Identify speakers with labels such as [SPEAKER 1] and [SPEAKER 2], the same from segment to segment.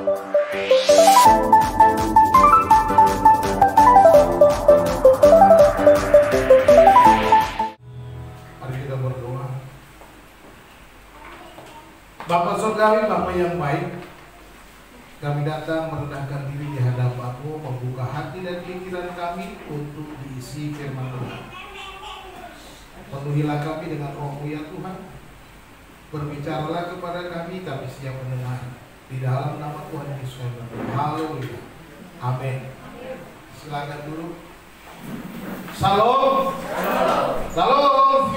[SPEAKER 1] Mari kita berdoa. Bapa Surgawi, Bapa yang baik, kami datang merendahkan diri di hadapan-Mu, membuka hati dan pikiran kami untuk diisi firman Tuhan. Penuhilah kami dengan Roh-Mu ya Tuhan. Berbicaralah kepada kami siap mendengar. Di dalam nama Tuhan Yesus kami berdoa. Haleluya. Amin. Silakan dulu. Salam. Salam.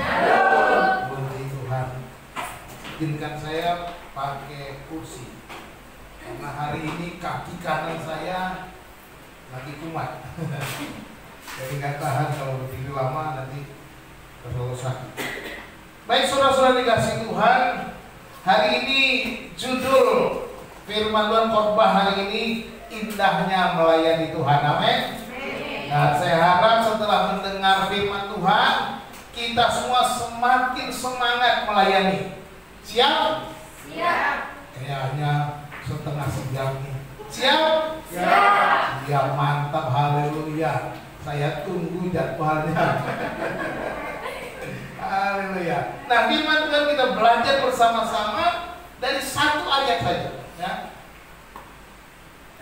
[SPEAKER 1] Puji Tuhan. Izinkan saya pakai kursi. Karena hari ini kaki kanan saya lagi kumat. Jadi nggak tahan kalau berdiri lama nanti terlalu sakit. Baik saudara-saudara dikasih Tuhan, hari ini judul firman Tuhan khotbah hari ini indahnya melayani Tuhan. Amin. Nah, saya harap setelah mendengar firman Tuhan, kita semua semakin semangat melayani. Siap? Siap. Kayaknya setengah sejam nih. Siap? Siap. Ya mantap, haleluya. Saya tunggu jadwalnya. Haleluya. Nah, firman Tuhan kita belajar bersama-sama dari satu ayat saja, ya.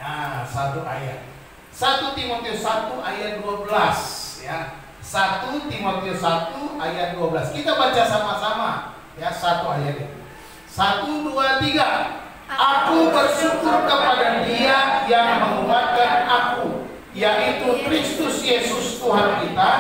[SPEAKER 1] Nah, satu ayat. 1 Timotius 1 ayat 12, ya. 1 Timotius 1 ayat 12. Kita baca sama-sama, ya, satu ayat ini. 1, 2, 3. Aku bersyukur kepada Dia yang menguatkan aku, yaitu Kristus Yesus Tuhan kita,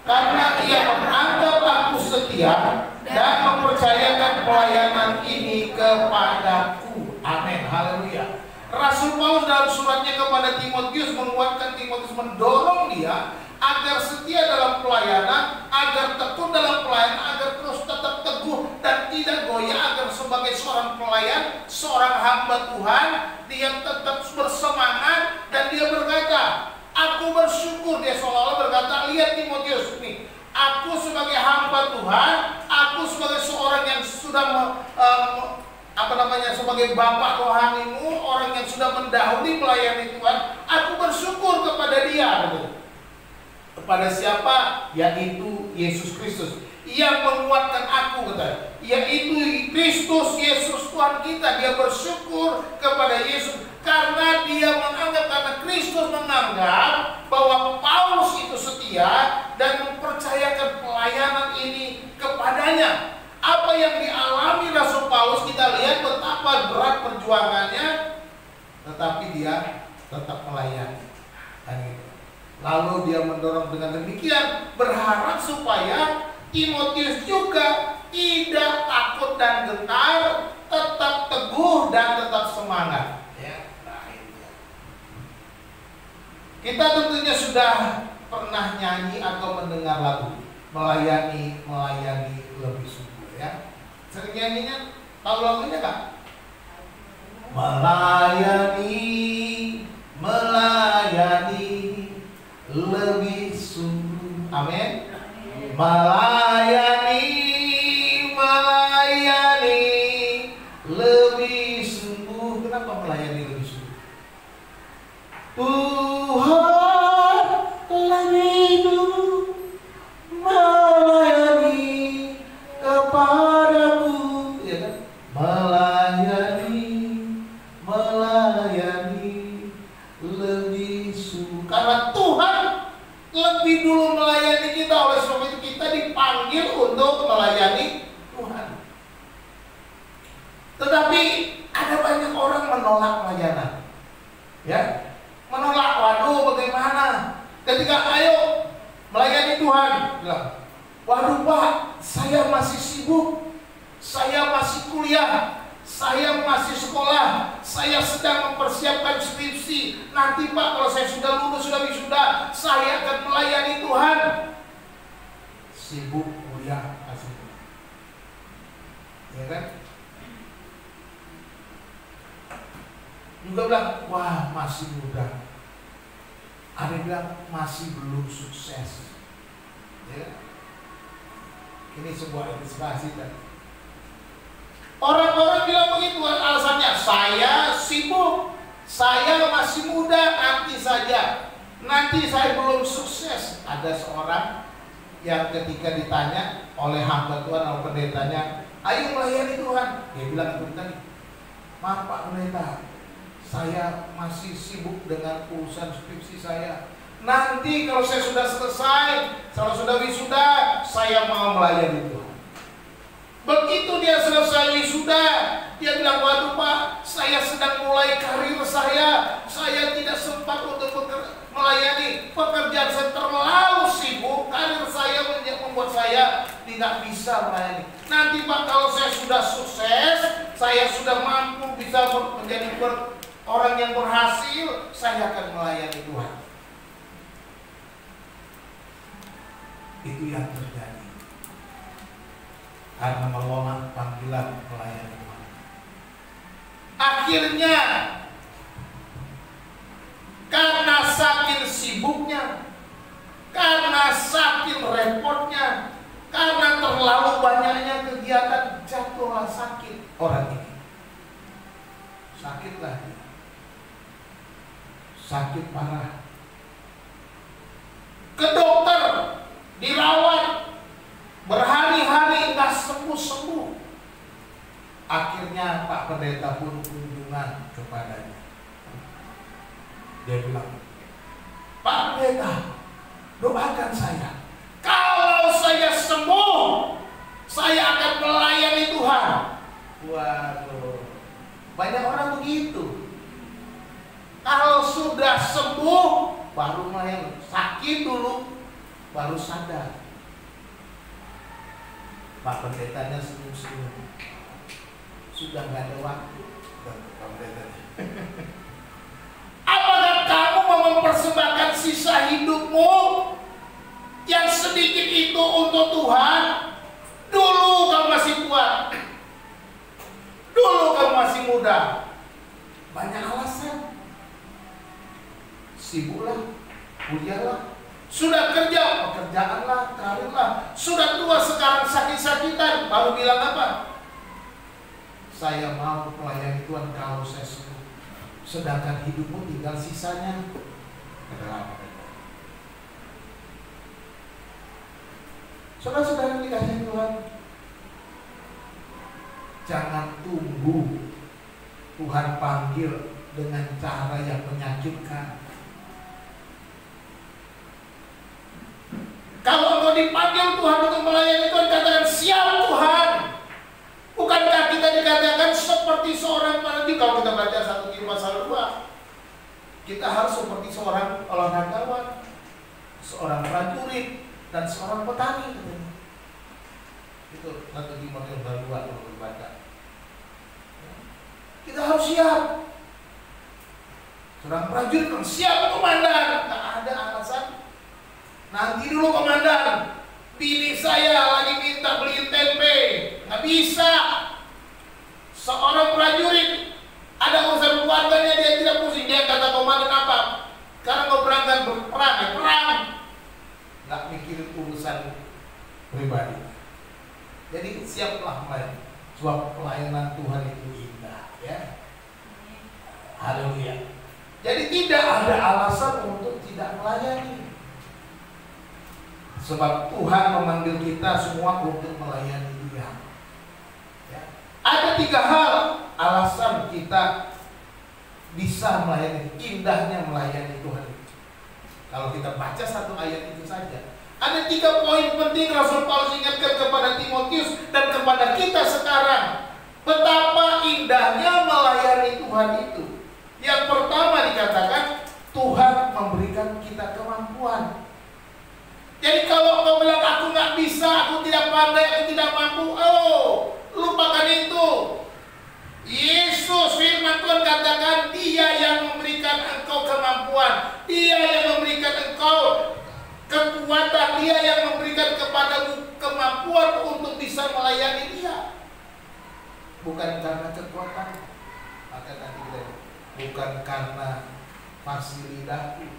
[SPEAKER 1] karena Ia menganggap aku setia dan mempercayakan pelayanan ini kepadaku. Amin. Haleluya. Rasul Paulus dalam suratnya kepada Timotius menguatkan Timotius, mendorong dia agar setia dalam pelayanan, agar tekun dalam pelayanan, agar terus tetap teguh dan tidak goyah, agar sebagai seorang pelayan, seorang hamba Tuhan, dia tetap bersemangat. Dan dia berkata, aku bersyukur, dia seolah-olah berkata, lihat Timotius ini, aku sebagai hamba Tuhan, aku sebagai seorang yang sudah sebagai bapak rohanimu, orang yang sudah mendahului melayani Tuhan, aku bersyukur kepada Dia. Kepada siapa? Yaitu Yesus Kristus yang menguatkan aku, kata, yaitu Kristus Yesus Tuhan kita. Dia bersyukur kepada Yesus karena dia menganggap, karena Kristus menganggap bahwa Paulus itu setia dan mempercayakan pelayanan ini kepadanya. Apa yang dialami Rasul Paulus, kita lihat betapa berat perjuangannya, tetapi dia tetap melayani. Lalu dia mendorong dengan demikian, berharap supaya Timotius juga tidak takut dan gentar, tetap teguh dan tetap semangat. Ya, nah ini. Kita tentunya sudah pernah nyanyi atau mendengar lagu melayani lebih sungguh. Ya, sering nyanyinya, tahu lagunya nggak? Melayani lebih sungguh. Amin. Melayani lebih sungguh. Kenapa melayani lebih sungguh? Tuhan lebih dulu melayani kepadamu, ya kan? Melayani lebih sungguh. Karena Tuhan lebih dulu melayani kita, oleh sebab itu kita dipanggil untuk melayani Tuhan. Tetapi ada banyak orang menolak pelayanan, ya, menolak. Waduh, bagaimana ketika ayo melayani Tuhan, bilang, waduh Pak, saya masih sibuk, saya masih kuliah, saya masih sekolah, saya sedang mempersiapkan skripsi. Nanti Pak, kalau saya sudah lulus, sudah wisuda, saya akan melayani Tuhan. Sibuk kuliah, asik, ya kan? Juga bilang, wah masih muda. Ada yang bilang masih belum sukses. Ya. Ini sebuah ilustrasi kan. Orang-orang bilang begitu, alasannya saya sibuk, Saya masih muda, nanti saja. Nanti saya belum sukses. Ada seorang yang ketika ditanya oleh hamba Tuhan atau pendetanya, ayo melayani Tuhan. Dia bilang itu tadi, maaf Pak Pendeta, saya masih sibuk dengan urusan skripsi saya. Nanti kalau saya sudah selesai, kalau sudah wisuda, saya mau melayani Tuhan. Begitu dia selesai wisuda, dia bilang, waduh Pak, saya sedang mulai karir saya tidak sempat untuk melayani. Pekerjaan saya terlalu sibuk, karir saya membuat saya tidak bisa melayani. Nanti Pak, kalau saya sudah sukses, saya sudah mampu bisa menjadi orang yang berhasil, saya akan melayani Tuhan. Itu yang terjadi karena menolak panggilan melayani Tuhan. Akhirnya karena saking sibuknya, karena saking repotnya, karena terlalu banyaknya kegiatan, jatuhlah sakit orang ini. Sakitlah dia, sakit parah. Ke dokter, dirawat berhari-hari nggak sembuh-sembuh. Akhirnya Pak Pendeta pun kunjungan kepadanya. Dia bilang, Pak Pendeta, doakan saya. Kalau saya sembuh, saya akan melayani Tuhan. Waduh, banyak orang begitu. Kalau sudah sembuh, baru melayani. Sakit dulu, baru sadar. Pak Pendetanya senyum-senyum. Sudah gak ada waktu. Apakah kamu mau mempersembahkan sisa hidupmu yang sedikit itu untuk Tuhan? Dulu kamu masih kuat, dulu kamu masih muda. Banyak alasan. Sibuklah, kuliahlah. Sudah kerja, pekerjaanlah, karirlah. Sudah tua sekarang sakit-sakitan, baru bilang apa? Saya mau melayani Tuhan kalau saya sembuh. Sedangkan hidupmu tinggal sisanya. Kenapa? Saudara-saudara dikasihi Tuhan, jangan tunggu Tuhan panggil dengan cara yang menyakitkan. Kalau engkau dipanggil Tuhan untuk melayani Tuhan, katakan siap Tuhan. Bukankah kita dikatakan seperti seorang prajurit? Kalau kita baca 1 Timotius pasal 2, kita harus seperti seorang olahragawan, seorang prajurit, dan seorang petani. Itu 1 Timotius pasal 2 kalau dibaca. Kita harus siap. Seorang prajurit kan siap komandan, tak ada alasan. Nanti dulu komandan, bini saya lagi minta beliin tempe, nggak bisa. Seorang prajurit ada urusan keluarganya, dia tidak pusing. Dia kata komandan apa? Karena mau berangkat berperang, ya perang. Nggak mikirin urusan pribadi. Jadi siaplah melayani. Sebab pelayanan Tuhan itu indah, ya. Haleluya. Jadi tidak ada alasan untuk tidak melayani. Sebab Tuhan memanggil kita semua untuk melayani Dia. Ya. Ada 3 hal alasan kita bisa melayani, indahnya melayani Tuhan. Kalau kita baca 1 ayat itu saja, ada 3 poin penting Rasul Paulus ingatkan kepada Timotius dan kepada kita sekarang. Betapa indahnya melayani Tuhan itu. Yang pertama dikatakan, Tuhan memberikan kita kemampuan. Jadi kalau kau bilang aku nggak bisa, aku tidak pandai, aku tidak mampu, oh, lupakan itu. Yesus, firman Tuhan katakan, Dia yang memberikan engkau kemampuan, Dia yang memberikan engkau kekuatan, Dia yang memberikan kepadamu kemampuan untuk bisa melayani Dia. Bukan karena kekuatan, maka nanti kita, bukan karena fasilitaku,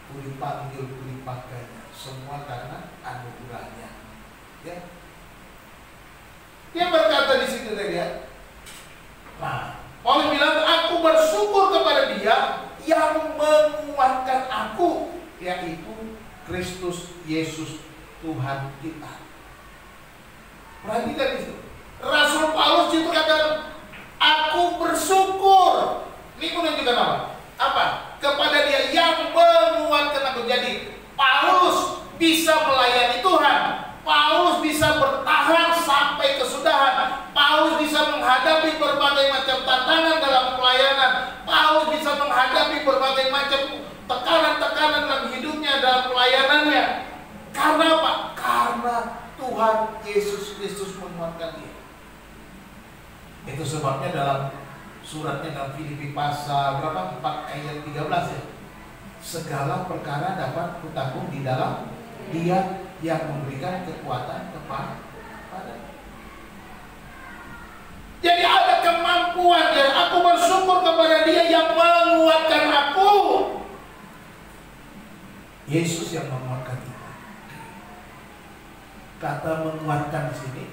[SPEAKER 1] ku dipanggil, ku dipakainya. Semua karena anugerahnya. Ya. Dia berkata di situ tadi ya. Nah, Paulus bilang, aku bersyukur kepada Dia Dia yang menguatkan aku, yaitu Kristus Yesus Tuhan kita. Perhatikan itu. Rasul Paulus itu kata, aku bersyukur. Ini menunjukkan apa? Apa? Kepada Dia yang menguatkan aku. Jadi Paulus bisa melayani Tuhan. Paulus bisa bertahan sampai kesudahan. Paulus bisa menghadapi berbagai macam tantangan dalam pelayanan. Paulus bisa menghadapi berbagai macam tekanan-tekanan dalam hidupnya, dalam pelayanannya. Karena apa? Karena Tuhan Yesus Kristus menguatkan dia. Itu sebabnya dalam suratnya dalam Filipi pasal berapa? 4 ayat 13 ya. Segala perkara dapat kutanggung di dalam Dia yang memberikan kekuatan kepada. Jadi ada kemampuan dan aku bersyukur kepada Dia yang menguatkan aku. Yesus yang menguatkan kita. Kata menguatkan di sini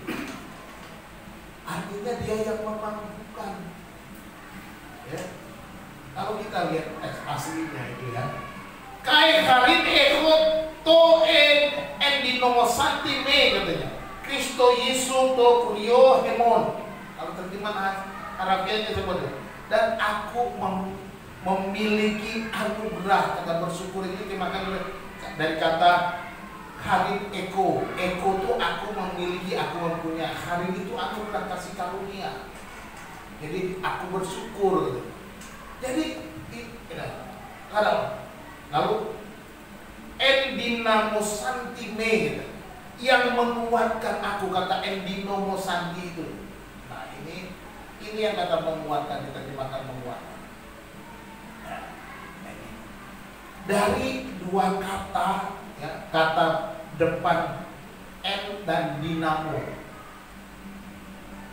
[SPEAKER 1] artinya Dia yang memampukan. Ya. Kalau kita lihat teks aslinya itu ya, kai karin ekot to en dinomosanti me katanya. Kristo Yesus to kurio hemon. Kalau terjemahan Arabianya seperti. Dan aku memiliki anugerah. Kata bersyukur ini dimakan dari kata harin eko. Eko itu aku memiliki, aku mempunyai. Harin itu anugerah kasih karunia. Jadi aku bersyukur. Jadi lalu endinamo santime yang menguatkan aku, kata endinomo santi itu. Nah ini yang kata menguatkan, diterjemahkan menguatkan. Dari dua kata ya, kata depan N dan dinamo.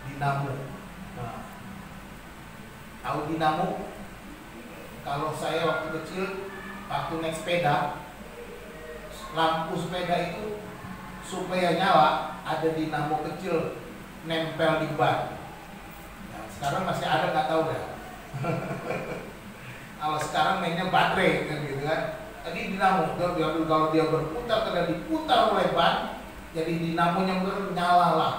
[SPEAKER 1] Dinamo. Nah, tahu dinamo? Kalau saya waktu kecil, waktu naik sepeda, lampu sepeda itu supaya nyala ada dinamo kecil nempel di ban. Nah, sekarang masih ada nggak tahu dah. Kalau sekarang mainnya baterai kan gitu kan. Jadi dinamo kalau dia berputar karena diputar oleh ban, jadi dinamonya nyala lah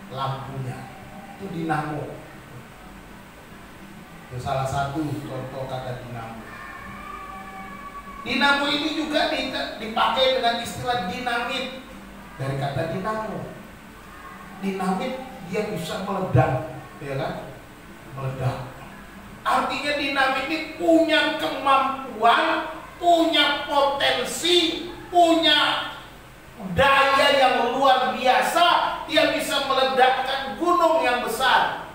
[SPEAKER 1] lampunya. Itu dinamo. Itu salah satu contoh kata dinamo. Dinamo ini juga dipakai dengan istilah dinamit. Dari kata dinamo. Dinamit dia bisa meledak, ya kan? Meledak. Artinya dinamit ini punya kemampuan, punya potensi, punya daya yang luar biasa. Dia bisa meledakkan gunung yang besar.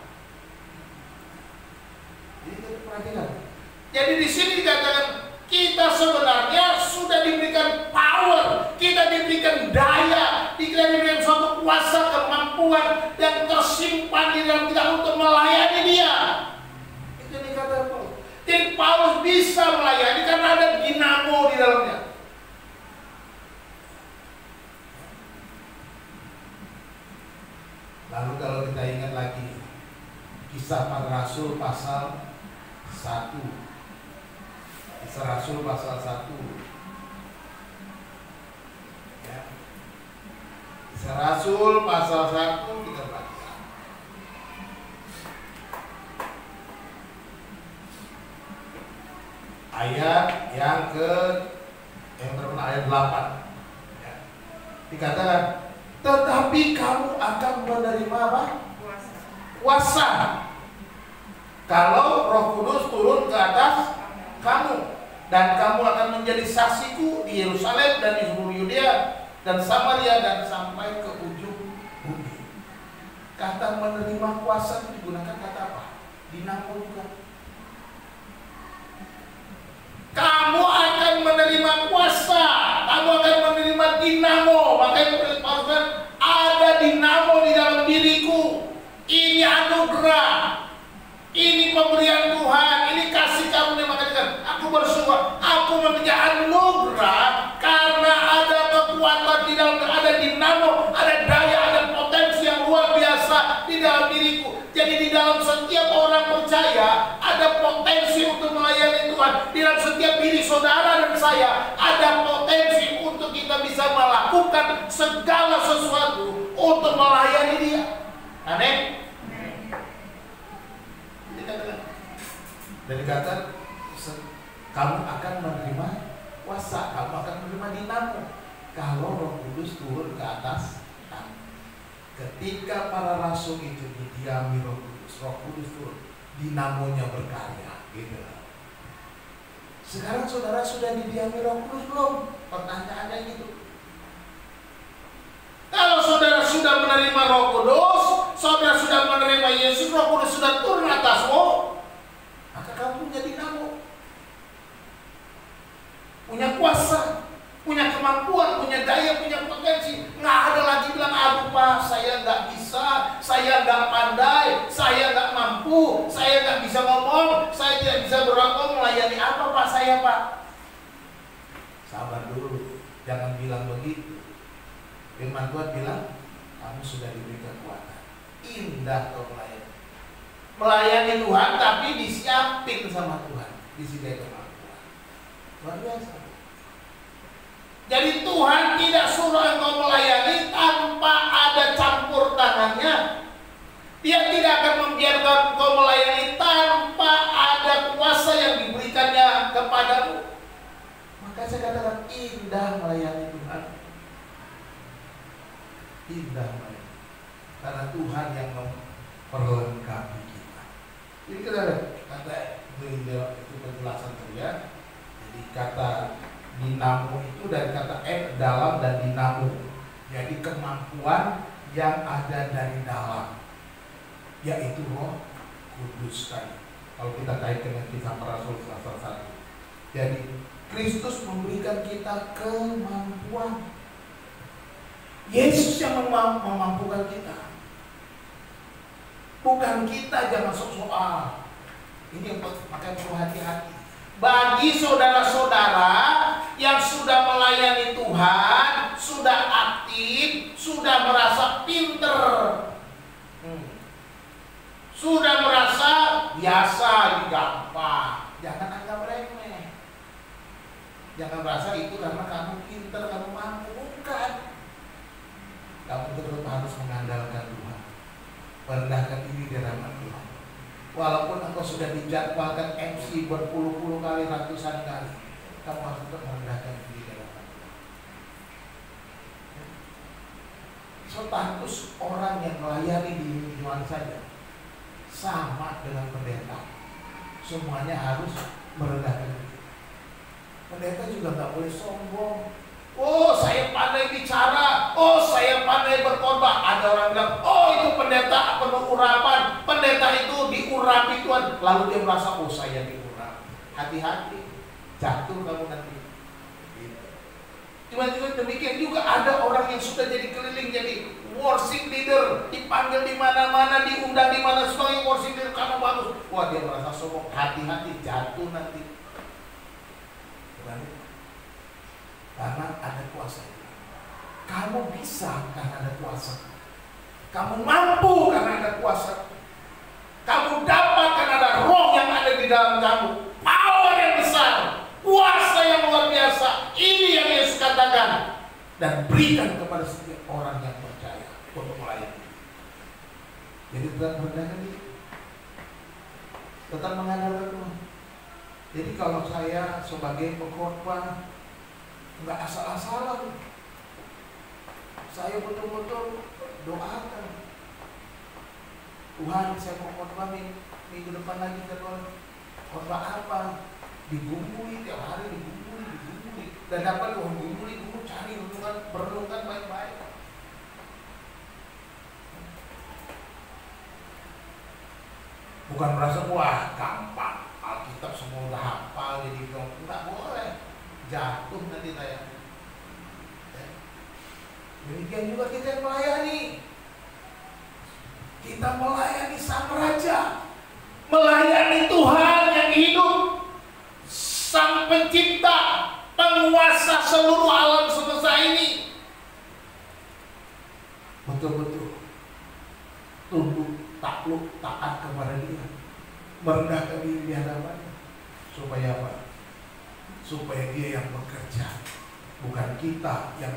[SPEAKER 1] Jadi di sini dikatakan kita sebenarnya sudah diberikan power, kita diberikan daya, kita diberikan suatu kuasa, kemampuan yang tersimpan di dalam kita untuk melayani Dia. Itu dikatakan Paulus. Jadi Paulus bisa melayani karena ada dinamo di dalamnya. Lalu kalau kita ingat lagi Kisah Para Rasul pasal 1. Kisah Rasul pasal 1. Ya. Kisah Rasul pasal 1 kita baca. Ayat yang berapa? Ayat 8. Ya. Dikatakan, tetapi kamu akan menerima apa? Kuasa. Kalau Roh Kudus turun ke atas kamu, dan kamu akan menjadi saksiku di Yerusalem dan di seluruh Yudea dan Samaria dan sampai ke ujung bumi. Kata menerima kuasa itu digunakan kata apa? Dinamo juga. Kamu akan menerima kuasa, kamu akan menerima dinamo. Makanya Paulus kan ada dinamo di dalam diriku. Ini anugerah. Ini pemberian Tuhan, ini kasih karunia. Makanya aku bersyukur, aku memiliki anugerah karena ada kekuatan di dalam, ada dinamo, ada daya, ada potensi yang luar biasa di dalam diriku. Jadi di dalam setiap orang percaya ada potensi untuk melayani saya ada potensi untuk kita bisa melakukan segala sesuatu untuk melayani Dia. Amin. Dan dikatakan kamu akan menerima kuasa, kamu akan menerima dinamo kalau Roh Kudus turun ke atas kamu. Ketika para rasul itu didiami Roh Kudus turun, dinamonya berkarya, gitu. Sekarang saudara sudah didiami Roh Kudus belum? Pertanyaannya gitu. Kalau saudara sudah menerima Roh Kudus, saudara sudah menerima Yesus, Roh Kudus sudah turun atasmu, maka kamu punya dinamo, punya kuasa, punya kemampuan, punya daya, punya potensi. Nggak ada lagi bilang, aduh Pak, saya nggak bisa, saya nggak pandai, saya nggak mampu, saya nggak bisa ngomong, saya tidak bisa berangkat melayani apa Pak saya Pak. Sabar dulu, jangan bilang begitu. Firman Tuhan bilang, kamu sudah diberi kekuatan. Indah kau melayani. Melayani Tuhan tapi disiapin sama Tuhan, disediakan kemampuan. Luar biasa. Jadi Tuhan tidak suruh engkau melayani tanpa ada campur tangannya. Dia tidak akan membiarkan engkau melayani tanpa ada kuasa yang diberikannya kepadamu. Maka saya katakan indah melayani Tuhan. Indah melayani. Karena Tuhan yang memperlengkapi kita. Jadi kata itu penjelasan saya. Jadi kata dinamo itu dari kata dalam dan dinamo. Jadi kemampuan yang ada dari dalam, yaitu Roh Kudus tadi. Kalau kita kaitkan dengan kisah para rasul pasal 1. Jadi Kristus memberikan kita kemampuan. Yesus yang memampukan kita. Bukan kita, jangan sok-sokan. Ini yang makanya perlu hati-hati. Bagi saudara-saudara yang sudah melayani Tuhan, sudah aktif, sudah merasa pinter, sudah merasa biasa, gampang, jangan anggap remeh. Jangan merasa itu karena kamu pinter, kamu mampu. Bukan. Kamu tetap harus mengandalkan Tuhan, merendahkan diri di hadapan Tuhan. Walaupun engkau sudah dijadwalkan MC berpuluh-puluh kali, ratusan kali, kamu harus tetap merendahkan diri di hadapan Tuhan. Status orang yang melayani di lingkungan saja sama dengan pendeta. Semuanya harus merendahkan diri. Pendeta juga nggak boleh sombong. Oh, saya pandai bicara. Oh, saya pandai berkhotbah. Ada orang bilang, oh itu pendeta penuh urapan. Pendeta itu diurapi Tuhan. Lalu dia merasa, oh saya diurapi. Hati-hati, jatuh kamu nanti. Cuma demikian juga ada orang yang sudah jadi keliling, jadi worship leader, dipanggil di mana-mana, diundang di mana sebagai worship leader, kamu bagus. Wah, dia merasa sombong. Hati-hati, jatuh nanti. Karena ada kuasa. Kamu bisa karena ada kuasa. Kamu mampu karena ada kuasa. Kamu dapat karena ada roh yang ada di dalam kamu. Power yang besar, kuasa yang luar biasa. Ini yang Yesus katakan. Dan berikan kepada setiap orang yang percaya untuk melayani. Jadi tetap merendahkan diri, tetap mengandalkan Tuhan. Jadi kalau saya sebagai pengkhotbah nggak asal-asalan, saya betul-betul doakan Tuhan, saya mau khotbah minggu depan lagi, khotbah apa? Digumbui tiap hari, digumbui, dan dapat digumbui, cari renungan baik-baik. Bukan merasa wah gampang, Alkitab semua udah hafal, jadi nggak boleh. Jatuh nanti saya. Demikian juga kita yang melayani. Kita melayani Sang Raja, melayani Tuhan yang hidup, Sang Pencipta, penguasa seluruh alam semesta ini. Betul-betul tunduk, takluk, taat kepada Dia, merendahkan diri di hadapannya. Supaya apa? supaya Dia yang bekerja, bukan kita yang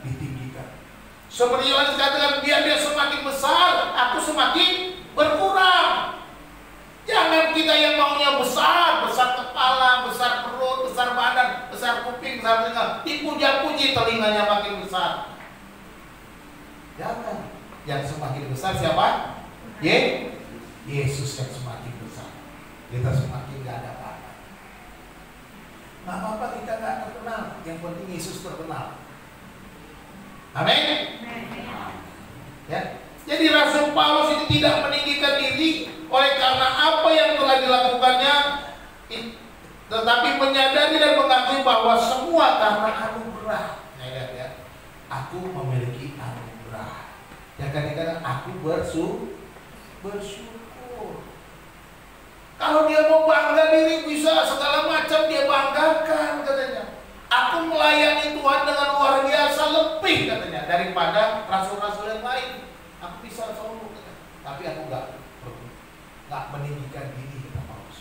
[SPEAKER 1] ditinggikan. Seperti Yohanes katakan, biar dia semakin besar, aku semakin berkurang. Jangan kita yang maunya besar, besar kepala, besar perut, besar badan, besar kuping, besar telinga, dipuja-puji telinganya makin besar. Jangan. Yang semakin besar siapa? Yesus yang semakin besar. Kita semakin gak ada apa-apa. Gak apa-apa kita gak terkenal, yang penting Yesus terkenal. Amin. Ya. Jadi Rasul Paulus ini tidak meninggikan diri oleh karena apa yang telah dilakukannya, tetapi menyadari dan mengakui bahwa semua karena anugerah. Ya. Aku memiliki anugerah. Ya kadang-kadang aku bersyukur. Kalau dia mau bangga diri bisa segala macam dia banggakan katanya. Aku melayani Tuhan dengan luar biasa lebih katanya daripada rasul-rasul yang lain. Aku bisa sombong katanya. Tapi aku nggak meninggikan diri kata Paulus.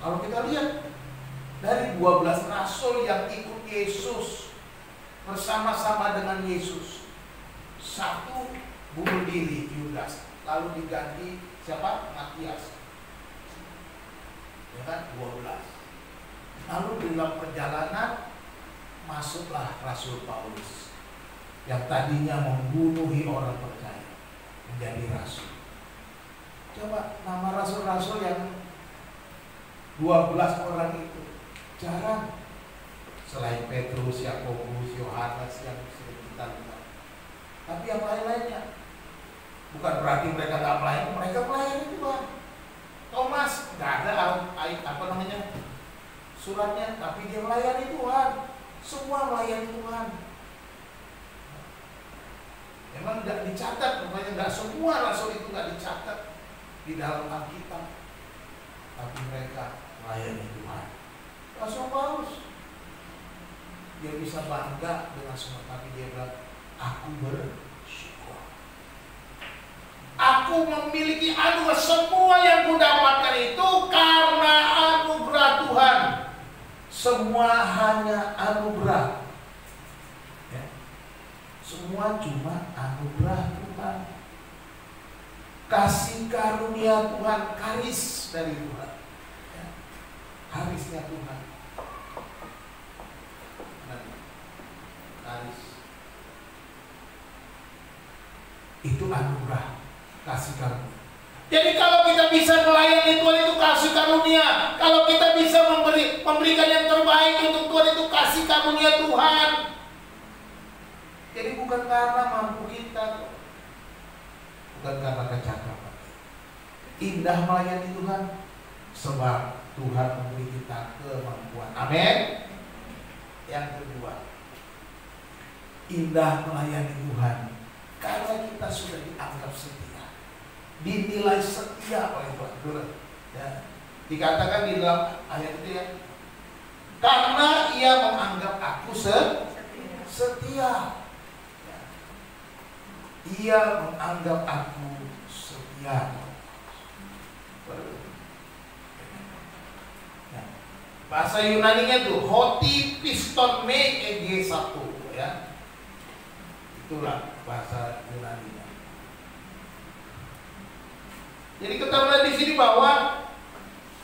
[SPEAKER 1] Kalau kita lihat dari 12 rasul yang ikut Yesus bersama-sama dengan Yesus, satu bunuh diri Yudas, lalu diganti siapa? Matias, ya kan? 12. Lalu dalam perjalanan masuklah Rasul Paulus yang tadinya membunuhi orang percaya menjadi rasul. Coba nama rasul-rasul yang 12 orang itu jarang. Selain Petrus, Yakobus, Yohanes yang sering kita lihat. Tapi yang lain-lainnya, bukan berarti mereka nggak melayani, mereka melayani Tuhan. Thomas nggak ada suratnya, tapi dia melayani Tuhan. Semua melayani Tuhan. Memang nggak dicatat, makanya nggak semua rasul itu nggak dicatat di dalam Alkitab, tapi mereka melayani Tuhan. Rasul Paulus dia bisa bangga dengan semua, tapi dia bilang, aku bersyukur. Aku memiliki anugerah, semua yang kudapatkan itu karena anugerah Tuhan. Semua hanya anugerah. Ya. Semua cuma anugerah Tuhan. Kasih karunia Tuhan, karis dari Tuhan. Ya. Karisnya Tuhan. Itu anugerah, kasih karunia. Jadi kalau kita bisa melayani Tuhan itu kasih karunia. Kalau kita bisa memberikan yang terbaik untuk Tuhan itu kasih karunia Tuhan. Jadi bukan karena mampu kita, bukan karena kecakapan. Indah melayani Tuhan sebab Tuhan memberi kita kemampuan. Amin. Yang kedua, indah melayani Tuhan karena kita sudah dianggap setia, dinilai setia oleh Tuhan. Ya. Dikatakan di dalam ayat itu ya, karena Ia menganggap aku setia. Ya. Ia menganggap aku setia. Ya. Bahasa Yunaninya tuh hoti piston me eg 1 ya. Itulah bahasa Yunani-nya. Jadi kita melihat di sini bahwa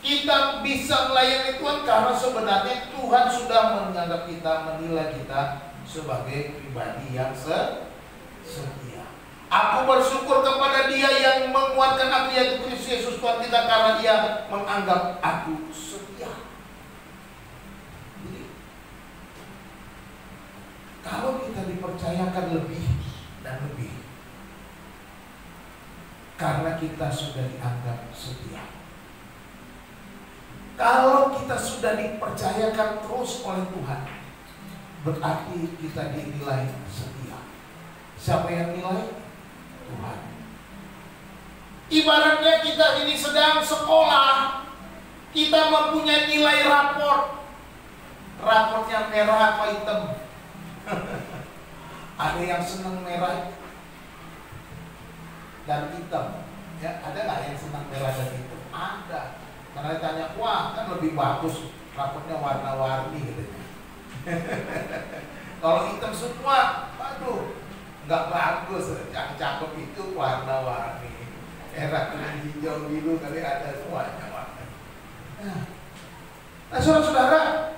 [SPEAKER 1] kita bisa melayani Tuhan karena sebenarnya Tuhan sudah menganggap kita, menilai kita sebagai pribadi yang setia. Aku bersyukur kepada Dia yang menguatkan aku, yaitu Kristus Yesus Tuhan kita, karena Dia menganggap aku setia. Jadi, kalau kita dipercayakan lebih dan lebih karena kita sudah dianggap setia. Kalau kita sudah dipercayakan terus oleh Tuhan, berarti kita dinilai setia. Siapa yang nilai? Tuhan. Ibaratnya kita ini sedang sekolah, kita mempunyai nilai raport. Raportnya merah apa hitam? Ada yang senang merah dan hitam, ya ada nggak yang senang merah dan hitam? Ada. Karena ditanya, wah kan lebih bagus rapotnya warna-warni katanya. Kalau hitam semua, waduh, nggak bagus. Yang cakep itu warna-warni. Merah, kuning, hijau, biru, kali ada semuanya warna. Nah, saudara-saudara,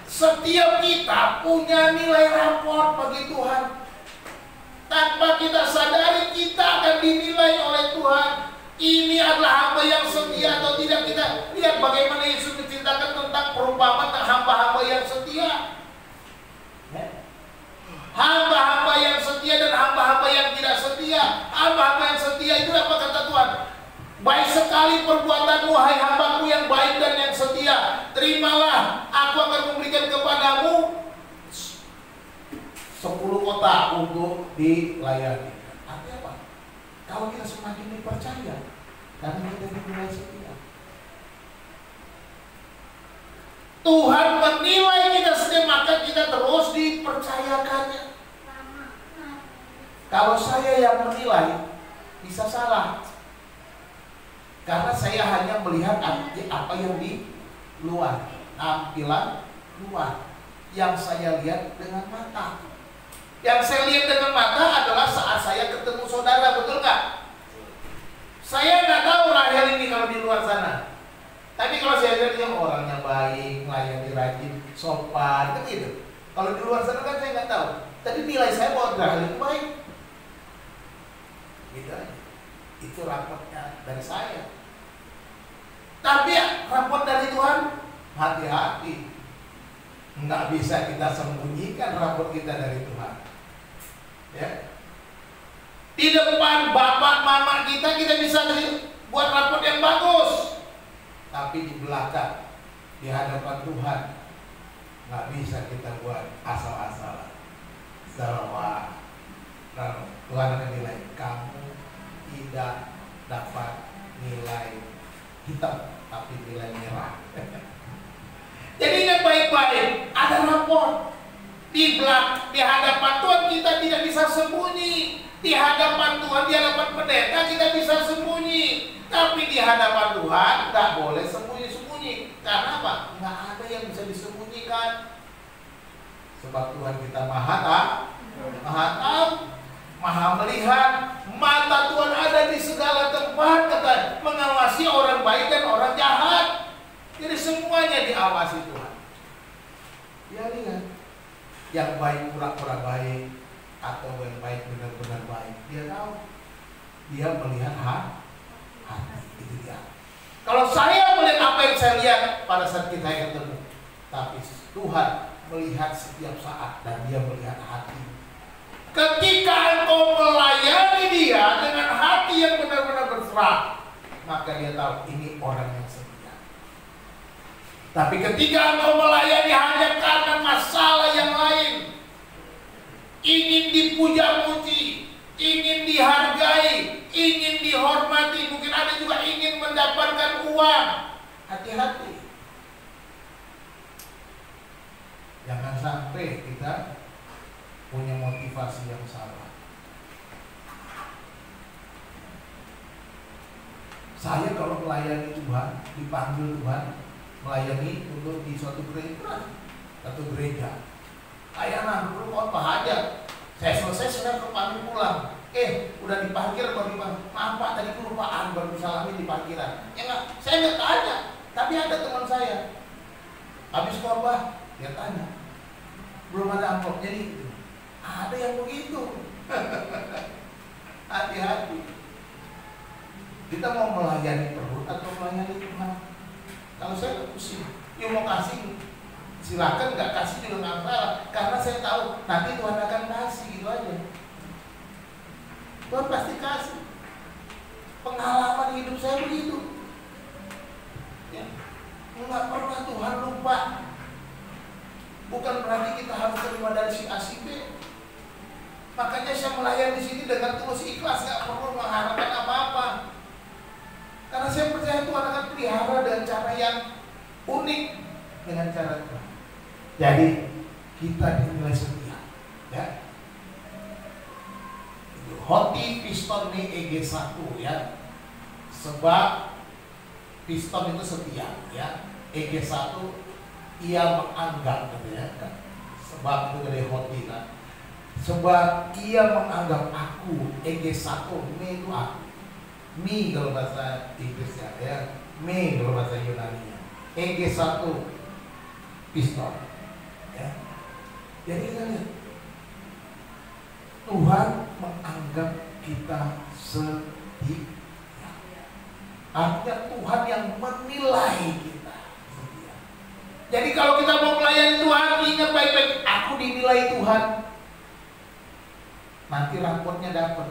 [SPEAKER 1] setiap kita punya nilai rapor bagi Tuhan. Tanpa kita sadari, kita akan dinilai oleh Tuhan. Ini adalah hamba yang setia atau tidak. Kita lihat bagaimana Yesus menceritakan tentang perumpamaan hamba-hamba yang setia. Hamba-hamba yang setia dan hamba-hamba yang tidak setia. Hamba-hamba yang setia itu apa kata Tuhan? Baik sekali perbuatanmu, hai hambaku yang baik dan yang setia. Terimalah, aku akan memberikan kepadamu 10 kota untuk dilayani. Artinya apa? Kalau kita semakin dipercaya, karena kita dinilai setia. Tuhan menilai kita setia, maka kita terus dipercayakannya. Kalau saya yang menilai, bisa salah. Karena saya hanya melihat apa yang di luar, tampilan luar. Yang saya lihat dengan mata. Yang saya lihat dengan mata adalah saat saya ketemu saudara, betul nggak? Saya nggak tahu Rahel ini kalau di luar sana. Tapi kalau saya lihat dia orangnya baik, melayani rajin, sopan, kan gitu. Kalau di luar sana kan saya nggak tahu. Tadi nilai saya bahwa Rahel itu baik. Gitu aja. Itu raportnya dari saya. Tapi ya, raport dari Tuhan, hati-hati. Nggak bisa kita sembunyikan raport kita dari Tuhan. Ya. Di depan bapak mama kita bisa buat raport yang bagus. Tapi di belakang, di hadapan Tuhan, nggak bisa kita buat asal-asalan. Salah. Tuhan akan nilai kamu tidak dapat nilai hitam, tapi nilai merah. Jadi ingat baik-baik, ada rapor di hadapan Tuhan. Kita tidak bisa sembunyi. Di hadapan Tuhan, di hadapan pendeta kita bisa sembunyi. Tapi di hadapan Tuhan nggak boleh sembunyi-sembunyi. Karena apa? Nggak ada yang bisa disembunyikan. Sebab Tuhan kita maha tahu, maha melihat. Mata Tuhan ada di segala tempat, kata, mengawasi orang baik dan orang jahat. Jadi semuanya diawasi Tuhan. Ya lihat, yang baik pura-pura baik atau yang baik benar-benar baik, dia tahu. Dia melihat hati, itu dia. Kalau saya melihat apa yang saya lihat pada saat kita ketemu, tapi Tuhan melihat setiap saat dan dia melihat hati. Ketika engkau melayani dia dengan hati yang benar-benar berserah, maka dia tahu ini orang yang setia. Tapi ketika engkau melayani hanya karena masalah yang lain, ingin dipuja-puji, ingin dihargai, ingin dihormati, mungkin ada juga ingin mendapatkan uang, hati-hati. Jangan sampai kita punya motivasi yang salah. Saya kalau melayani Tuhan, dipanggil Tuhan, melayani untuk di suatu gereja. Ayana dulu khotbah aja. Saya selesai sudah kepanggil pulang. Udah diparkir baru dipanggil. Maaf Pak, tadi kelupaan baru salami di parkiran. Ya enggak, saya nggak tanya. Tapi ada teman saya. Habis khotbah, dia tanya. Belum ada amplop, jadi ada yang begitu. Hati-hati. Kita mau melayani perut atau melayani Tuhan? Kalau saya nggak pusing, ya mau kasih silakan, nggak kasih juga nggak salah. Karena saya tahu nanti Tuhan akan kasih, gitu aja. Tuhan pasti kasih. Pengalaman hidup saya begitu. Ya, nggak pernah Tuhan lupa. Bukan berarti kita harus terima dari si A si B. Makanya saya melayani di sini dengan tulus ikhlas, nggak perlu mengharapkan apa-apa. Karena saya percaya Tuhan akan pelihara dengan cara yang unik, dengan cara Tuhan. Jadi kita dinilai setia, ya. Hoti piston ni EG1, ya. Sebab Piston itu setia, ya. EG1 ia menganggap, gitu ya. Sebab itu dari hoti kan. Sebab ia menganggap aku, EG1, me itu aku. Me kalau bahasa Inggrisnya, ya. Me kalau bahasa Yunani-nya. EG1 piston, ya. Jadi kita lihat, Tuhan menganggap kita setia. Artinya Tuhan yang menilai kita setia. Jadi kalau kita mau melayani Tuhan, ingat baik-baik, aku dinilai Tuhan. Nanti rapotnya dapat.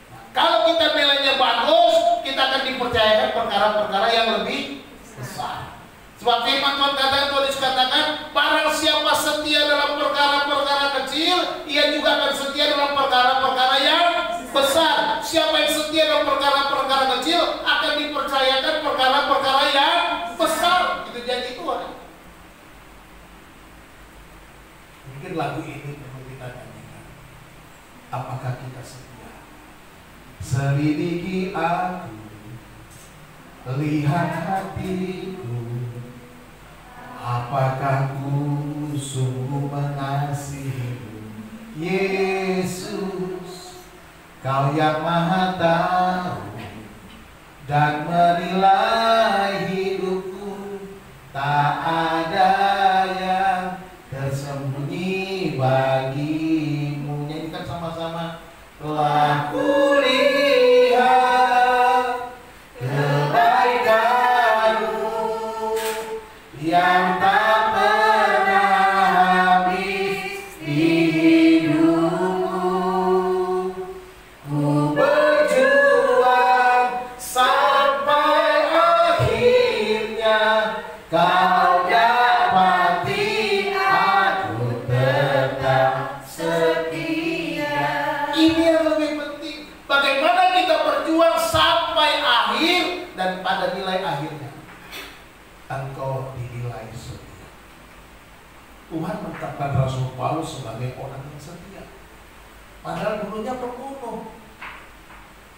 [SPEAKER 1] Nah, kalau kita nilainya bagus, kita akan dipercayakan perkara-perkara yang lebih besar. Sebab firman Tuhan katakan, Tuhan Yesus katakan, barang siapa setia dalam perkara-perkara kecil, ia juga akan setia dalam perkara-perkara yang besar. Siapa yang setia dalam perkara-perkara kecil akan dipercayakan perkara-perkara yang besar. Itu janji Tuhan. Mungkin lagu ini perlu kita nyanyikan. Apakah kita setia? Selidiki aku, lihat hatiku, apakah ku sungguh mengasihimu, Yesus, Kau yang Maha Tahu dan menilai hidupku, tak ada yang tersembunyi bagimu. Nyanyikan sama-sama. Telah kulihat kebaikanmu yang tak pernah habis di hidupku. Ku berjuang sampai akhirnya, Kau dapati aku tetap setia. Ini yang lebih penting. Bagaimana kita berjuang sampai akhir dan pada nilai akhirnya, engkau dinilai setia. Tuhan menetapkan Rasul Paulus sebagai orang yang setia. Padahal dulunya pembunuh.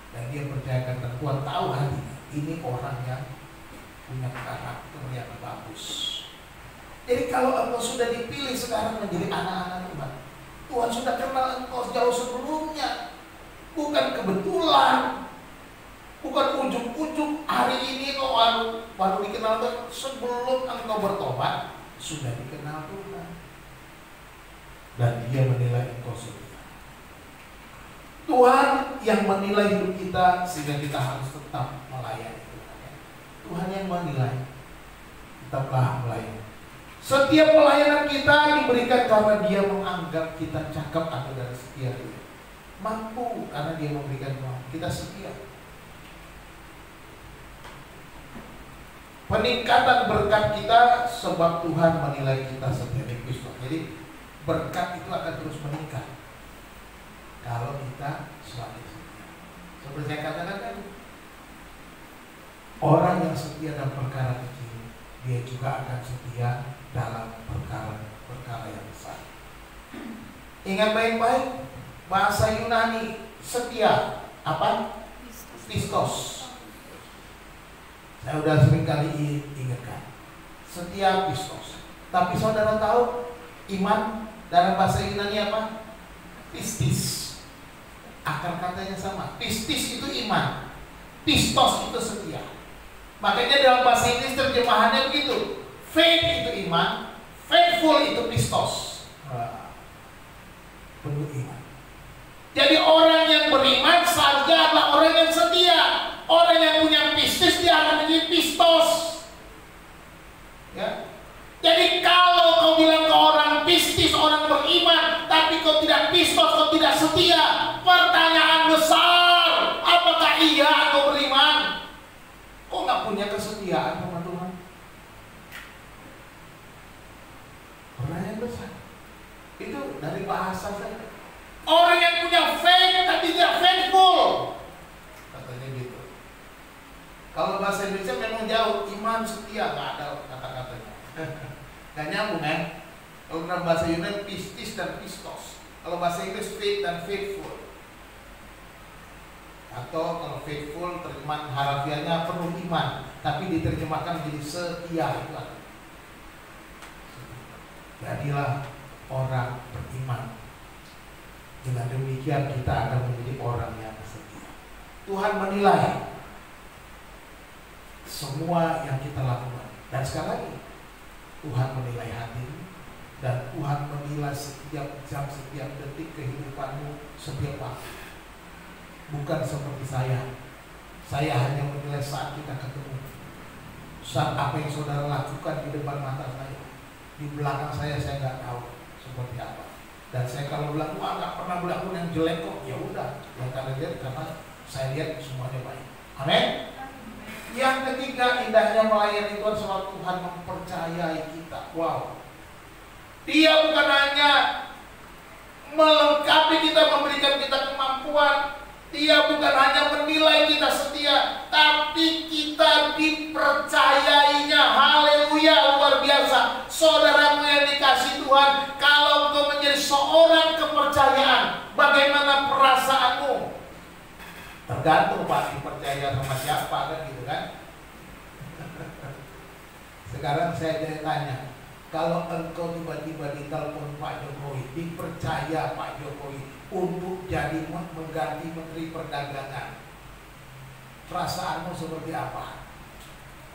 [SPEAKER 1] Dan dia percayakan, dan Tuhan tahu hatinya, ini orang yang punya karakter yang bagus. Jadi kalau engkau sudah dipilih sekarang menjadi anak-anak Tuhan, Tuhan sudah kenal engkau jauh sebelumnya. Bukan kebetulan, bukan ujung-ujung hari ini kok baru dikenal Tuhan. Sebelum engkau bertobat, sudah dikenal Tuhan. Dan dia menilai engkau setia. Tuhan yang menilai hidup kita sehingga kita harus tetap melayani Tuhan. Tuhan yang menilai, tetaplah melayani. Setiap pelayanan kita diberikan karena Dia menganggap kita cakap atau dari setia Dia. Mampu karena Dia memberikan uang, kita setia. Peningkatan berkat kita sebab Tuhan menilai kita setia di Kristus. Jadi berkat itu akan terus meningkat kalau kita selalu setia. Seperti saya katakan tadi, orang yang setia dalam perkara kecil, dia juga akan setia dalam perkara yang besar. Ingat baik-baik, bahasa Yunani setia apa? Pistos. Saya sudah sering kali ingatkan, setia pistos. Tapi saudara tahu iman dalam bahasa Yunani apa? Pistis. Akar katanya sama. Pistis itu iman, pistos itu setia. Makanya dalam bahasa Inggris terjemahannya begitu. Faith itu iman, faithful itu pistos. Penuh iman. Jadi orang yang beriman seharusnya adalah orang yang setia. Orang yang punya pistis dia akan menjadi pistos. Ya. Jadi kalau kau bilang ke orang pistis, orang beriman, tapi kau tidak pistos, kau tidak setia, pertanyaan besar, apakah iya kau beriman? Kok nggak punya kesetiaan sama Tuhan? Pertanyaan besar. Itu dari bahasa saya. Orang yang punya faith tapi tidak faithful, katanya gitu. Kalau bahasa Indonesia memang jauh, iman setia nggak ada kata-katanya. Gak nyambung kan? Kalau dalam bahasa Yunani pistis dan pistos. Kalau bahasa Inggris faith dan faithful. Atau kalau faithful terjemahan harafiahnya penuh iman, tapi diterjemahkan menjadi setia. Jadilah orang beriman. Dengan demikian kita akan menjadi orang yang setia. Tuhan menilai semua yang kita lakukan. Dan sekali lagi, Tuhan menilai hati, dan Tuhan menilai setiap jam, setiap detik kehidupanmu, setiap waktu. Bukan seperti saya hanya menilai saat kita ketemu, saat apa yang saudara lakukan di depan mata saya, di belakang saya nggak tahu seperti apa. Dan saya kalau bilang, wah nggak pernah melakukan yang jelek kok, ya udah, yang kalian lihat karena saya lihat semuanya baik. Amin. Yang ketiga, indahnya melayani Tuhan sebab Tuhan mempercayai kita. Wow, Dia bukan hanya melengkapi kita, memberikan kita kemampuan. Dia bukan hanya menilai kita setia, tapi kita dipercayainya. Haleluya, luar biasa. Saudaramu yang dikasih Tuhan, kalau engkau menjadi seorang kepercayaan, bagaimana perasaanmu? Tergantung Pak, dipercaya sama siapa kan gitu kan. Sekarang saya jadi tanya, kalau engkau tiba-tiba ditelepon Pak Jokowi, dipercaya Pak Jokowi untuk jadi mengganti Menteri Perdagangan, perasaanmu seperti apa?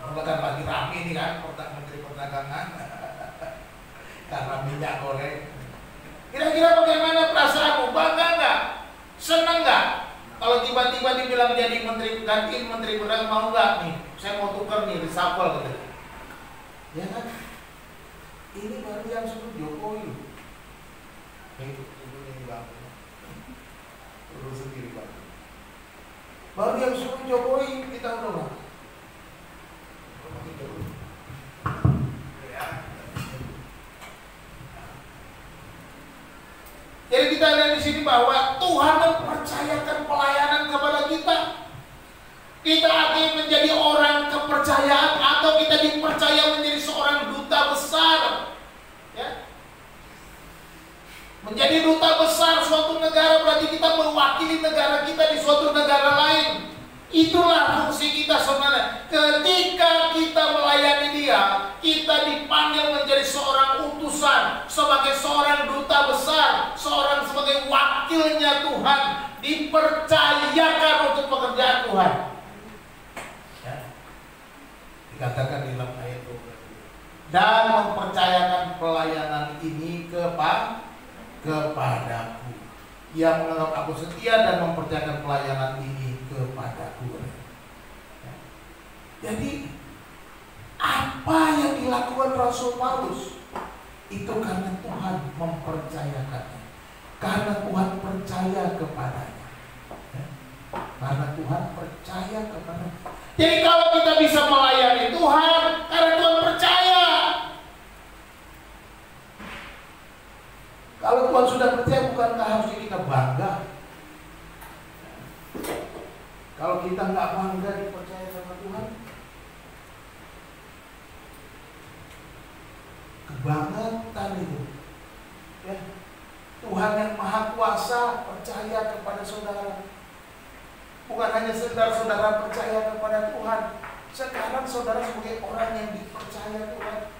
[SPEAKER 1] Kalau kan lagi rame ini kan Menteri Perdagangan karena minyak goreng. Kira-kira bagaimana perasaanmu? Bangga nggak? Senang nggak? Kalau tiba-tiba dibilang jadi Menteri, gantiin Menteri Perdagangan, mau nggak nih? Saya mau tukar nih, reshuffle gitu. Ya kan? Ini baru yang suruh Jokowi. Ini bang, urus sendiri bang. Baru yang suruh Jokowi kita udah. Jadi kita lihat di sini bahwa Tuhan mempercayakan pelayanan kepada kita. Kita akan menjadi orang kepercayaan atau kita dipercaya menjadi seorang duta besar. Ya. Menjadi duta besar suatu negara berarti kita mewakili negara kita di suatu negara lain. Itulah fungsi kita sebenarnya. Ketika kita melayani Dia, kita dipanggil menjadi seorang utusan, sebagai seorang duta besar, seorang sebagai wakilnya Tuhan, dipercayakan untuk pekerjaan Tuhan. Ya. Dikatakan di dalam ayat 12. Dan mempercayakan pelayanan ini kepadaku. Ia menganggap aku setia dan mempercayakan pelayanan ini kepadaku. Jadi apa yang dilakukan Rasul Paulus itu karena Tuhan mempercayakannya, karena Tuhan percaya kepadanya, karena Tuhan percaya kepadanya. Jadi kalau kita bisa melayani Tuhan karena Tuhan percaya. Kalau Tuhan sudah percaya, bukankah harusnya kita bangga? Kalau kita nggak bangga dipercaya sama Tuhan, kebanggaan itu. Ya. Tuhan yang Maha Kuasa percaya kepada saudara. Bukan hanya sekedar saudara percaya kepada Tuhan, sekarang saudara sebagai orang yang dipercaya Tuhan.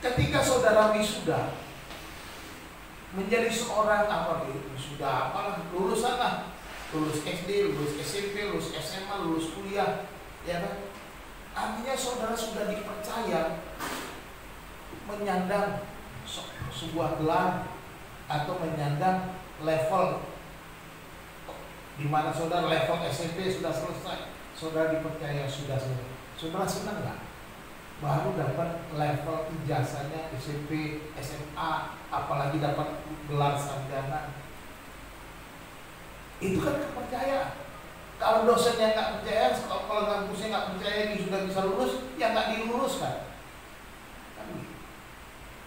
[SPEAKER 1] Ketika saudara wisuda, menjadi seorang wisuda apalah, lulusan lah, lulus SD, lulus SMP, lulus SMA, lulus kuliah, ya kan? Artinya saudara sudah dipercaya menyandang sebuah gelar atau menyandang level di mana saudara level SMP sudah selesai, saudara dipercaya sudah selesai. Saudara senang nggak? Baru dapat level ijazahnya SMP, SMA, apalagi dapat gelar sarjana. Itu kan kepercayaan. Kalau dosennya nggak percaya, kalau kampusnya nggak percaya ini sudah bisa lulus, ya nggak diluluskan.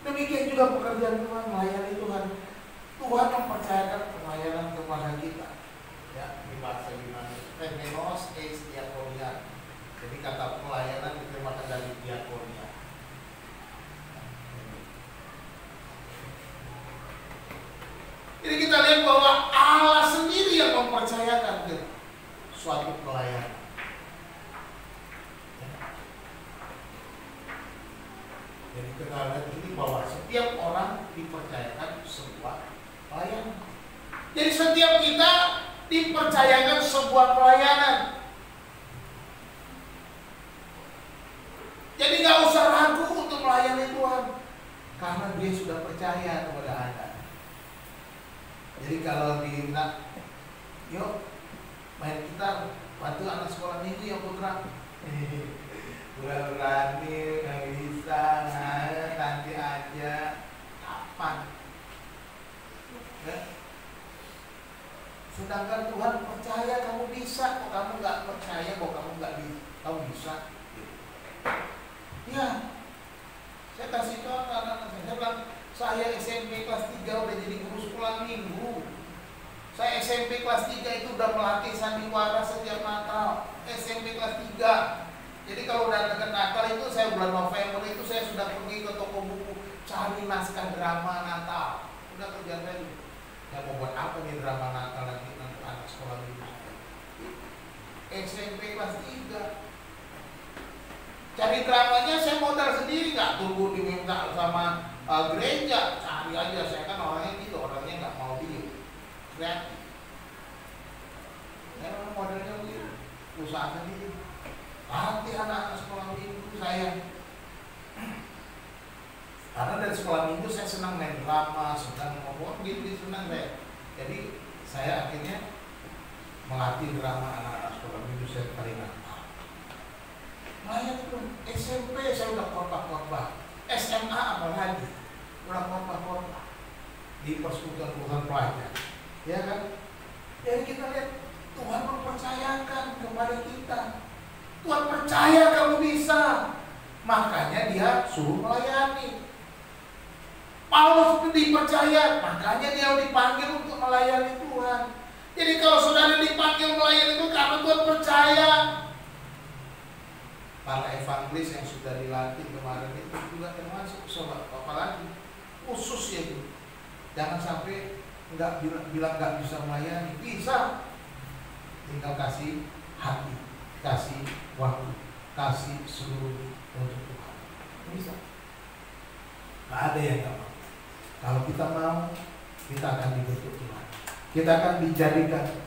[SPEAKER 1] Demikian juga pekerjaan Tuhan, melayani Tuhan. Tuhan mempercayakan pelayanan kepada kita. Ya, di bahasa Yunani, Temenos eis diakonia. Jadi kata pelayanan diterjemahkan dari diakonia. suatu pelayanan. Jadi kita lihat ini bahwa setiap orang dipercayakan sebuah pelayanan. Jadi setiap kita dipercayakan sebuah pelayanan. Jadi nggak usah ragu untuk melayani Tuhan, karena Dia sudah percaya kepada Anda. Jadi kalau diminta, yuk main gitar, bantu anak sekolah minggu ya putra. Berani, nggak bisa, nanti aja. Kapan? Ya. Sedangkan Tuhan percaya kamu bisa, kok kamu nggak percaya, kok kamu nggak bisa, kamu bisa. Ya, saya kasih contoh anak-anak saya bilang, saya SMP kelas 3 udah jadi guru sekolah minggu. Saya SMP kelas 3 itu udah melatih sandiwara setiap Natal. SMP kelas 3. Jadi kalau udah dekat Natal itu, saya bulan November itu saya sudah pergi ke toko buku cari naskah drama Natal. Udah kerjaan saya. Ya mau buat apa nih drama Natal lagi untuk anak sekolah minggu? SMP kelas 3. Cari dramanya saya modal sendiri, nggak tunggu diminta sama gereja. Cari aja, saya kan orangnya gitu, orangnya nggak mau diem, kreatif. Ya modelnya gitu, usaha sendiri. Latih anak-anak sekolah minggu saya. Karena dari sekolah minggu saya senang main drama, senang ngomong gitu, senang saya. Jadi saya akhirnya melatih drama anak-anak sekolah minggu saya kali Natal. Layan itu SMP saya udah khotbah-khotbah, SMA apalagi udah khotbah-khotbah di persekutuan pelajar, ya kan? Jadi kita lihat Tuhan mempercayakan kepada kita. Tuhan percaya kamu bisa, makanya Dia suruh melayani. Paulus pun dipercaya, makanya dia dipanggil untuk melayani Tuhan. Jadi kalau saudara dipanggil melayani itu karena Tuhan percaya. Para evangelis yang sudah dilatih kemarin itu juga termasuk, sobat, apalagi khusus ya itu. Jangan sampai nggak bilang nggak bisa melayani, bisa. Tinggal kasih hati, kasih waktu, kasih seluruh untuk Tuhan. Bisa. Nggak ada yang nggak mau. Kalau kita mau, kita akan dibentuk Tuhan. Kita akan dijadikan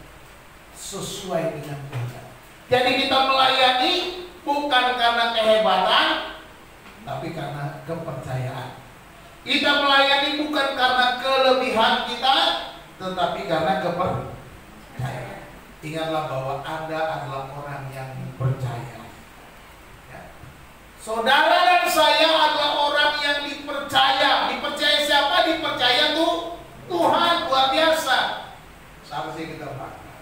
[SPEAKER 1] sesuai dengan Tuhan. Jadi kita melayani bukan karena kehebatan, tapi karena kepercayaan. Kita melayani bukan karena kelebihan kita, tetapi karena kepercayaan. Ingatlah bahwa Anda adalah orang yang percaya. Ya. Saudara dan saya adalah orang yang dipercaya. Dipercaya siapa? Dipercaya tuh Tuhan. Luar biasa. Seharusnya kita bangga.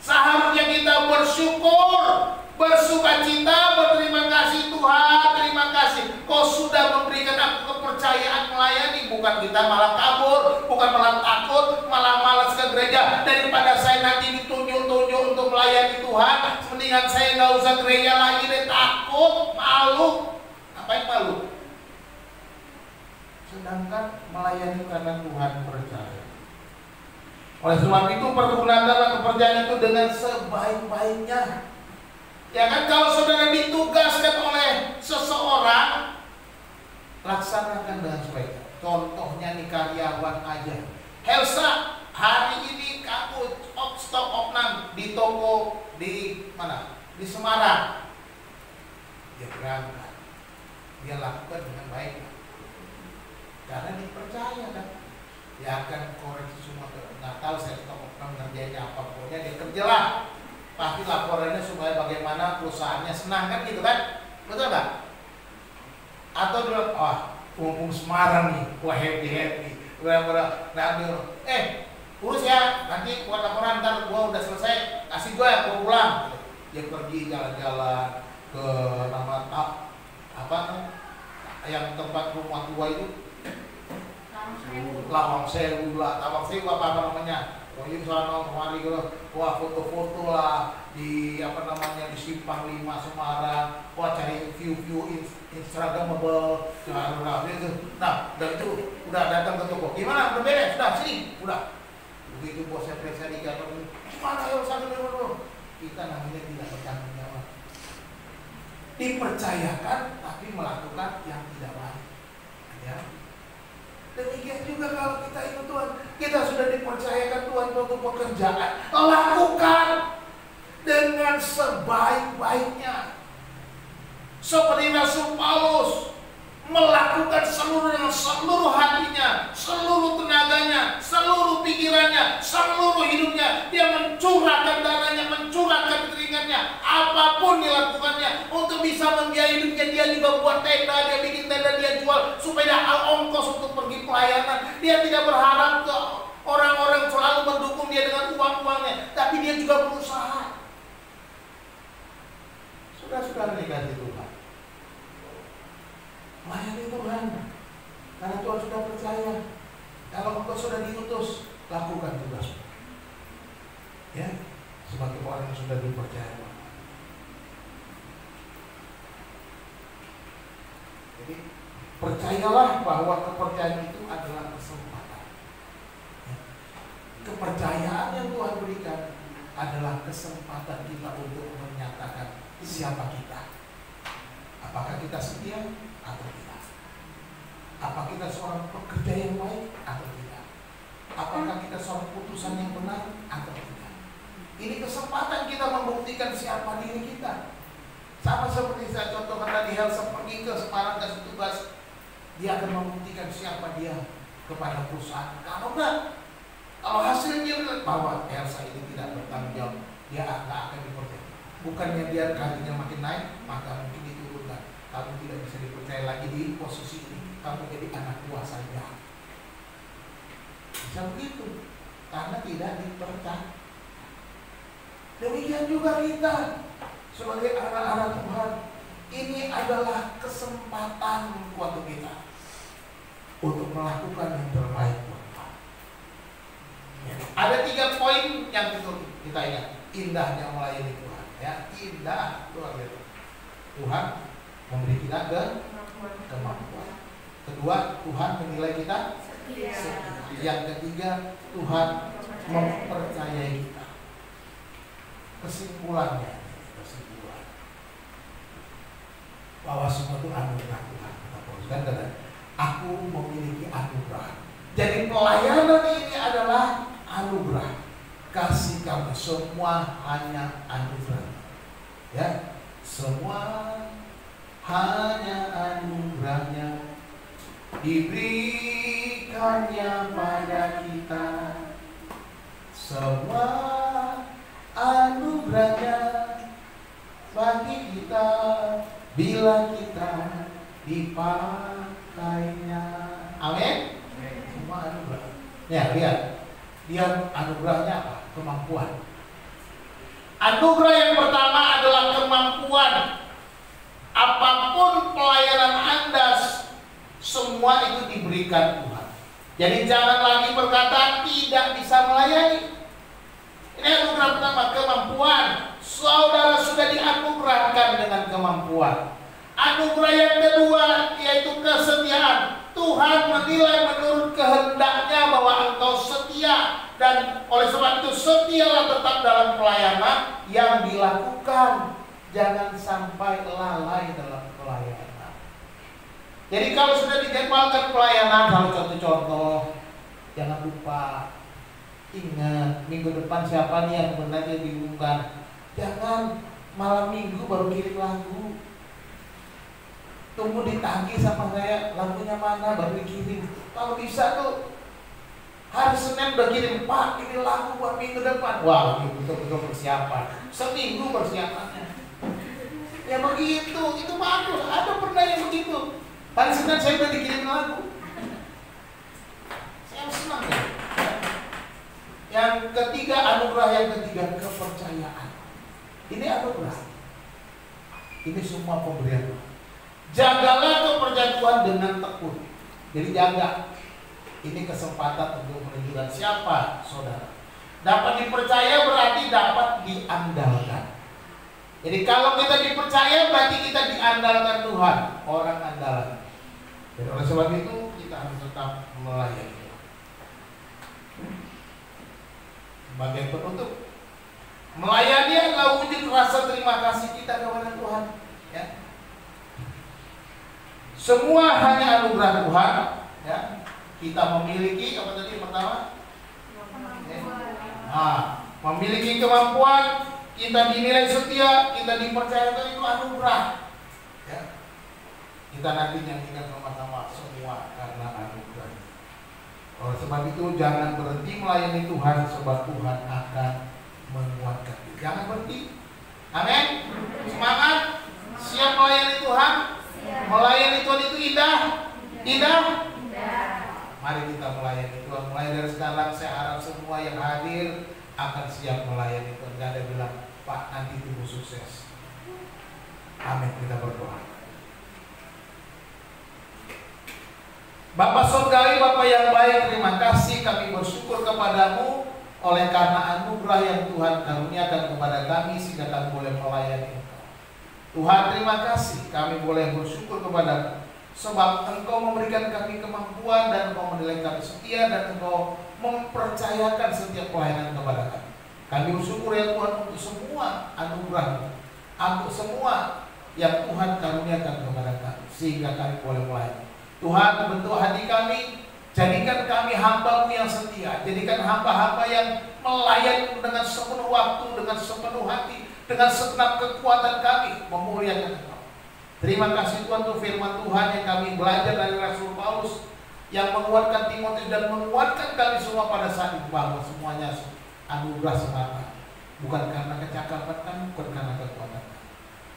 [SPEAKER 1] Seharusnya kita bersyukur, bersukacita, berterima kasih Tuhan. Terima kasih Kau sudah memberikan aku kepercayaan melayani. Bukan kita malah kabur, bukan malah takut, malah malas ke gereja. Daripada saya nanti ditunjuk-tunjuk untuk melayani Tuhan, mendingan saya nggak usah gereja lagi deh, takut, malu. Ngapain malu? Sedangkan melayani karena Tuhan percaya. Oleh sebab itu pergunakanlah kepercayaan itu dengan sebaik-baiknya. Ya kan, kalau saudara ditugaskan oleh seseorang, laksanakan dengan sebaiknya. Contohnya nih karyawan aja. Helsa, hari ini kamu stok opnam di toko di mana? Di Semarang. Dia berangkat. Dia lakukan dengan baik. Karena dipercaya kan. Dia akan koreksi semua. Nggak tahu saya stok opnam ngerjainnya apa. Pokoknya dia kerjalah. Pasti laporannya supaya bagaimana perusahaannya senang kan gitu kan. Betul nggak? Atau dulu, mumpung Semarang nih, wah happy. Urus ya, nanti buat laporan, ntar gua udah selesai, kasih gua pulang. Dia pergi jalan-jalan ke yang tempat rumah tua itu, Lawang Sewu lah, Tawang Sewu apa namanya? Ini sana kemari gitu, wah foto-foto lah di di Simpang 5 Semarang, wah cari view Instagramable, gitu. Nah, udah itu udah datang ke toko, gimana? Udah beres, sudah sini, udah. Begitu bosnya periksa di kantor, gimana ya urusan dulu? kita namanya tidak bertanggung jawab. Dipercayakan tapi melakukan yang tidak baik. Ya. Demikian juga kalau kita itu Tuhan, kita sudah dipercayakan Tuhan untuk pekerjaan, lakukan dengan sebaik-baiknya. Seperti Rasul Paulus melakukan seluruh hatinya, seluruh tenaganya, seluruh pikirannya, seluruh hidupnya. Dia mencurahkan darahnya, mencurahkan keringatnya, apapun dilakukannya untuk bisa membiayai hidupnya. Dia juga buat tenda, dia bikin tenda, dia jual supaya ada ongkos untuk pergi pelayanan. Dia tidak berharap ke orang-orang selalu mendukung dia dengan uang-uangnya, tapi dia juga berusaha. Saudara-saudara dikasihi Tuhan, layani Tuhan, karena Tuhan sudah percaya. Kalau engkau sudah diutus, lakukan tugasmu. Ya, sebagai orang yang sudah dipercaya. Jadi percayalah bahwa kepercayaan itu adalah kesempatan. Ya. Kepercayaan yang Tuhan berikan adalah kesempatan kita untuk menyatakan siapa kita. Apakah kita setia atau tidak? Apakah kita seorang pekerja yang baik atau tidak? Apakah kita seorang putusan yang benar atau tidak? Ini kesempatan kita membuktikan siapa diri kita. Sama seperti saya contohkan tadi, Elsa pergi ke Semarang kasih tugas, dia akan membuktikan siapa dia kepada perusahaan. Kalau enggak, kalau hasilnya bahwa Elsa ini tidak bertanggung jawab, dia akan dipercaya. Bukannya dia karirnya makin naik, maka mungkin diturunkan. Kamu tidak bisa dipercaya lagi di posisi ini, kamu jadi anak buah saja. Bisa begitu, karena tidak dipercaya. Demikian juga kita sebagai anak-anak Tuhan, ini adalah kesempatan buat kita untuk melakukan yang terbaik buat Tuhan. Ya. Ada 3 poin yang kita ingat. Indahnya melayani Tuhan. Ya, indah luar biasa. Tuhan memberi kita kemampuan. Kedua, Tuhan menilai kita setia. Yang ketiga, Tuhan mempercayai kita. Kesimpulan bahwa semua itu anugerah Tuhan. Kan kata, aku memiliki anugerah. Jadi pelayanan ini adalah anugerah. Kasih kamu semua hanya anugerah. Ya, semua hanya anugerahnya, diberikannya pada kita. Semua anugerahnya bagi kita bila kita dipakainya. Amin. Semua anugerah. Ya, lihat. Dia anugerahnya apa? Kemampuan. Anugerah yang pertama adalah kemampuan. Apapun pelayanan Anda, semua itu diberikan Tuhan. Jadi jangan lagi berkata tidak bisa melayani. Ini anugerah pertama, kemampuan. Saudara sudah dianugerahkan dengan kemampuan. Anugerah yang kedua yaitu kesetiaan. Tuhan menilai menurut kehendaknya bahwa engkau setia, dan oleh sebab itu setialah tetap dalam pelayanan yang dilakukan. Jangan sampai lalai dalam pelayanan. Jadi kalau sudah dijadwalkan pelayanan, kalau contoh-contoh, jangan lupa ingat minggu depan siapa nih yang sebenarnya diumumkan. Jangan malam minggu baru kirim lagu. Tunggu ditagih sama saya, lagunya mana baru dikirim. Kalau bisa tuh hari Senin udah kirim, Pak ini lagu buat minggu depan. Wah, ini betul-betul persiapan. Seminggu persiapannya. Ya begitu, itu bagus. Ada pernah yang begitu. Hari Senin saya udah dikirim lagu. Saya senang ya. Yang ketiga, anugerah yang ketiga, kepercayaan. Ini anugerah. Ini semua pemberian Tuhan. Jagalah kepercayaan Tuhan dengan tekun. Jadi jaga. Ini kesempatan untuk menunjukkan siapa saudara. Dapat dipercaya berarti dapat diandalkan. Jadi kalau kita dipercaya berarti kita diandalkan Tuhan, orang andalan. Dan oleh sebab itu kita harus tetap melayani. Sebagai penutup, Melayani adalah wujud rasa terima kasih kita kepada Tuhan. Ya. Semua hanya anugerah Tuhan. Ya. Kita memiliki apa tadi pertama? Memiliki kemampuan, kita dinilai setia, kita dipercayakan, itu anugerah. Ya. Kita nanti nyanyikan sama-sama, semua karena anugerah. Oleh sebab itu jangan berhenti melayani Tuhan, sebab Tuhan akan menguatkan. Jangan berhenti. Amin. Semangat. Siap melayani Tuhan. Melayani Tuhan itu indah. Indah. Mari kita melayani Tuhan. Mulai dari sekarang saya harap semua yang hadir akan siap melayani Tuhan. Gak ada bilang, Pak nanti tunggu sukses. Amin. Kita berdoa. Bapak Surgawi, Bapak yang baik, terima kasih, kami bersyukur kepadamu oleh karena anugerah yang Tuhan karuniakan kepada kami sehingga kami boleh melayani Engkau. Tuhan, terima kasih, kami boleh bersyukur kepadamu sebab Engkau memberikan kami kemampuan dan Engkau menilai kami setia dan Engkau mempercayakan setiap pelayanan kepada kami. Kami bersyukur ya Tuhan untuk semua anugerah-Mu, untuk semua yang Tuhan karuniakan kepada kami sehingga kami boleh melayani. Tuhan, bentuk hati kami, jadikan kami hamba-Mu yang setia, jadikan hamba-hamba yang melayani dengan sepenuh waktu, dengan sepenuh hati, dengan segenap kekuatan kami memuliakan Engkau. Terima kasih Tuhan untuk firman Tuhan yang kami belajar dari Rasul Paulus yang menguatkan Timotius dan menguatkan kami semua pada saat itu bahwa semuanya anugerah semata, bukan karena kecakapan kami, bukan karena kekuatan kami.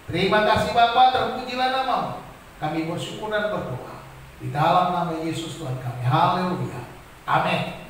[SPEAKER 1] Terima kasih Bapa, terpujilah nama-Mu. Kami bersyukur dan berdoa di dalam nama Yesus Tuhan kami. Haleluya. Amin.